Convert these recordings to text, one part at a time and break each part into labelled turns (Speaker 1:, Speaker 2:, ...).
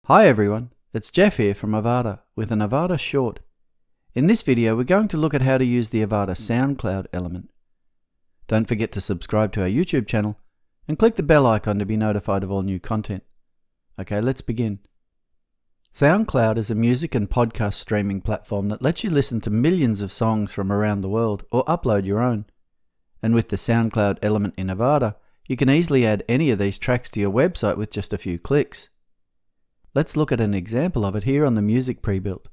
Speaker 1: Hi everyone, it's Jeff here from Avada with an Avada short. In this video we're going to look at how to use the Avada Soundcloud element. Don't forget to subscribe to our YouTube channel and click the bell icon to be notified of all new content. Okay, let's begin. Soundcloud is a music and podcast streaming platform that lets you listen to millions of songs from around the world or upload your own. And with the Soundcloud element in Avada, you can easily add any of these tracks to your website with just a few clicks. Let's look at an example of it here on the Music Prebuilt.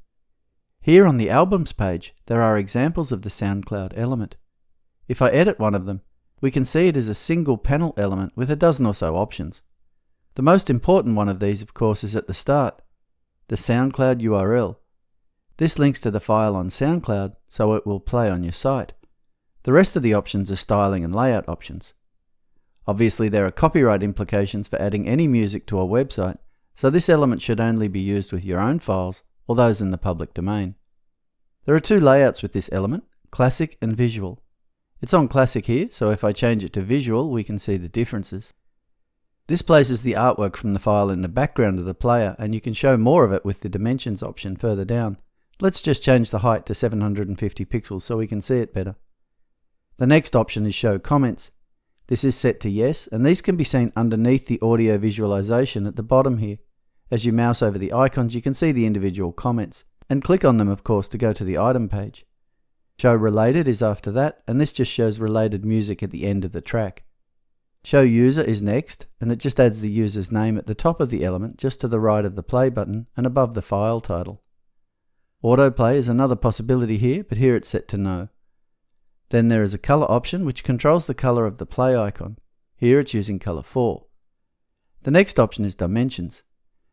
Speaker 1: Here on the Albums page, there are examples of the Soundcloud element. If I edit one of them, we can see it is a single panel element with a dozen or so options. The most important one of these, of course, is at the start, the Soundcloud URL. This links to the file on Soundcloud, so it will play on your site. The rest of the options are styling and layout options. Obviously, there are copyright implications for adding any music to a website, so this element should only be used with your own files or those in the public domain. There are two layouts with this element, Classic and Visual. It's on Classic here, so if I change it to Visual, we can see the differences. This places the artwork from the file in the background of the player, and you can show more of it with the Dimensions option further down. Let's just change the height to 750 pixels so we can see it better. The next option is Show Comments. This is set to Yes, and these can be seen underneath the audio visualization at the bottom here. As you mouse over the icons, you can see the individual comments, and click on them, of course, to go to the item page. Show Related is after that, and this just shows related music at the end of the track. Show User is next, and it just adds the user's name at the top of the element, just to the right of the play button and above the file title. Autoplay is another possibility here, but here it's set to No. Then there is a color option which controls the color of the play icon. Here it's using color 4. The next option is Dimensions.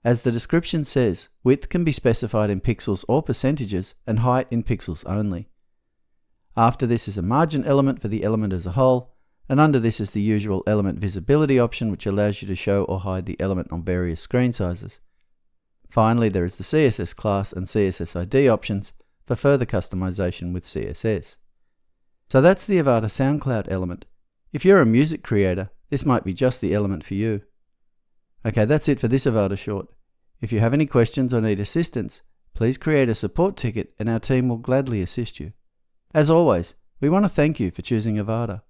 Speaker 1: As the description says, width can be specified in pixels or percentages, and height in pixels only. After this is a margin element for the element as a whole, and under this is the usual element visibility option, which allows you to show or hide the element on various screen sizes. Finally, there is the CSS class and CSS ID options for further customization with CSS. So that's the Avada Soundcloud element. If you're a music creator, this might be just the element for you. Okay, that's it for this Avada short. If you have any questions or need assistance, please create a support ticket and our team will gladly assist you. As always, we want to thank you for choosing Avada.